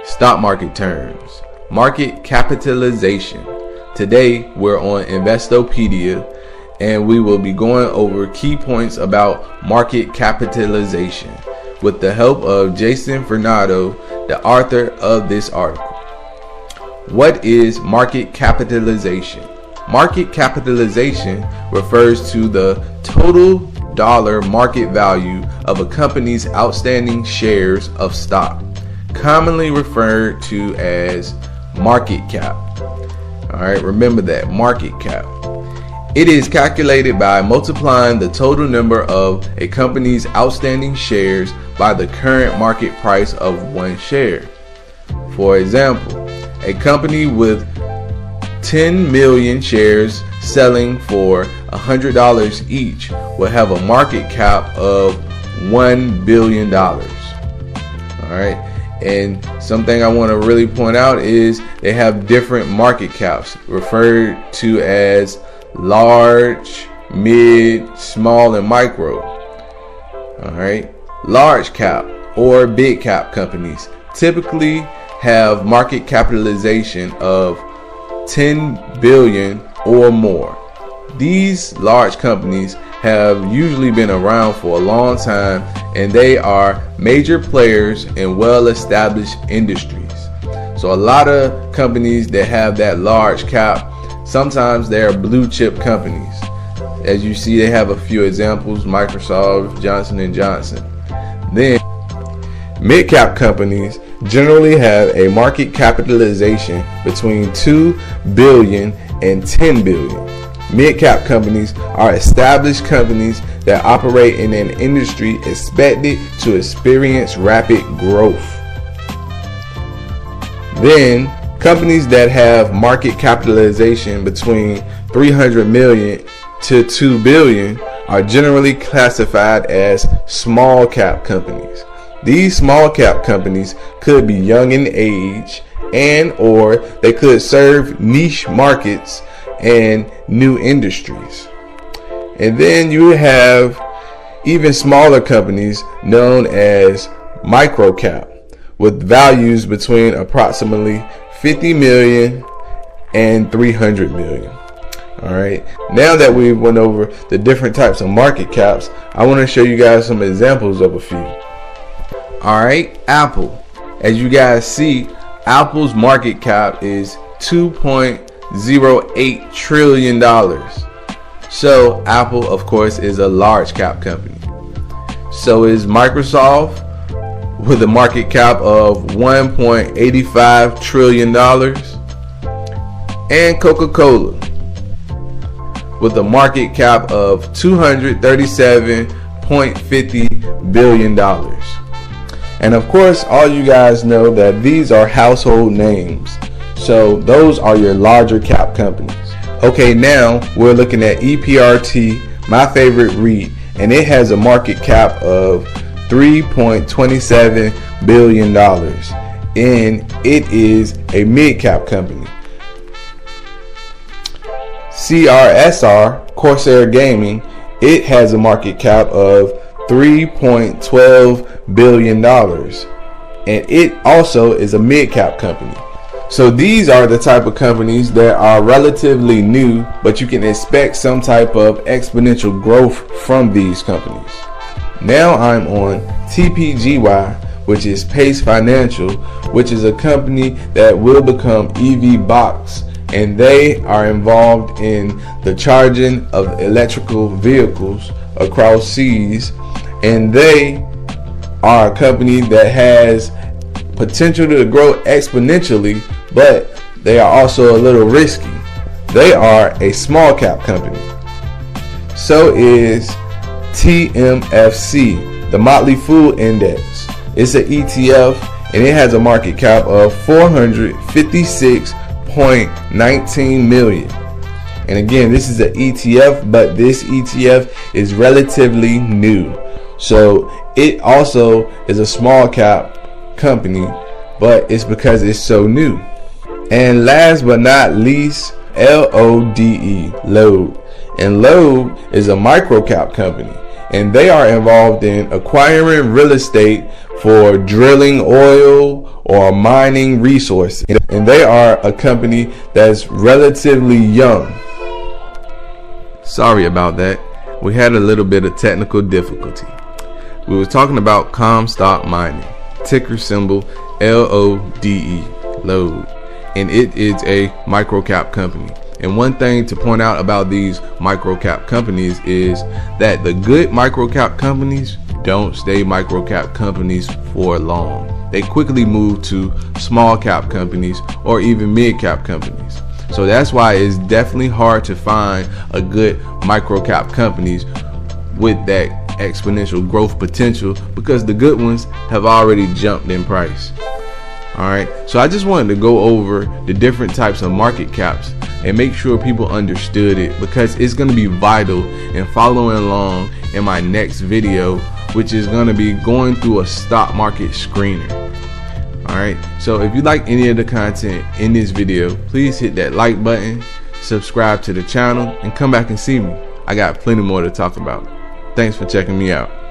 Stock market terms. Market capitalization. Today we're on Investopedia and we will be going over key points about market capitalization with the help of Jason Fernando, the author of this article. What is market capitalization? Market capitalization refers to the total dollar market value of a company's outstanding shares of stock, commonly referred to as market cap. Alright, remember that, market cap. It is calculated by multiplying the total number of a company's outstanding shares by the current market price of one share. For example, a company with 10 million shares selling for $100 each will have a market cap of $1 billion. Alright, and something I want to really point out is they have different market caps referred to as large, mid, small, and micro. Alright, large cap or big cap companies typically have market capitalization of 10 billion or more. These large companies have usually been around for a long time and they are major players in well-established industries. So a lot of companies that have that large cap, sometimes they are blue chip companies. As you see, they have a few examples: Microsoft, Johnson & Johnson. Then mid-cap companies generally have a market capitalization between 2 billion and 10 billion. Mid-cap companies are established companies that operate in an industry expected to experience rapid growth. Then companies that have market capitalization between 300 million to 2 billion are generally classified as small cap companies. These small cap companies could be young in age and or they could serve niche markets and new industries. And then you have even smaller companies known as micro cap with values between approximately 50 million and 300 million. Alright, now that we've went over the different types of market caps, I want to show you guys some examples of a few. Alright, Apple. As you guys see, Apple's market cap is $2.08 trillion. So Apple, of course, is a large cap company. So is Microsoft with a market cap of $1.85 trillion. And Coca-Cola with a market cap of $237.50 billion. And of course, all you guys know that these are household names. So those are your larger cap companies. Okay, now we're looking at EPRT, my favorite REIT, and it has a market cap of $3.27 billion. And it is a mid-cap company. CRSR, Corsair Gaming, it has a market cap of $3.12 billion, and it also is a mid-cap company. So these are the type of companies that are relatively new, but you can expect some type of exponential growth from these companies. Now I'm on TPGY, which is Pace Financial, which is a company that will become EV Box, and they are involved in the charging of electrical vehicles across seas. And they are a company that has potential to grow exponentially, but they are also a little risky. They are a small cap company. So is TMFC, the Motley Fool Index. It's an ETF and it has a market cap of $456.19 million. And again, this is an ETF, but this ETF is relatively new. So it also is a small cap company, but it's because it's so new. And last but not least, LODE, Load. And Load is a micro cap company, and they are involved in acquiring real estate for drilling oil or mining resources, and they are a company that's relatively young. Sorry about that. We had a little bit of technical difficulty. We were talking about Comstock Mining, ticker symbol LODE, LODE, and it is a microcap company. And one thing to point out about these microcap companies is that the good microcap companies don't stay microcap companies for long. They quickly move to small cap companies or even mid cap companies. So that's why it's definitely hard to find a good microcap companies with that exponential growth potential, because the good ones have already jumped in price. Alright, so I just wanted to go over the different types of market caps and make sure people understood it, because it's going to be vital in following along in my next video, which is going to be going through a stock market screener. Alright, so if you like any of the content in this video, please hit that like button, subscribe to the channel, and come back and see me. I got plenty more to talk about. Thanks for checking me out.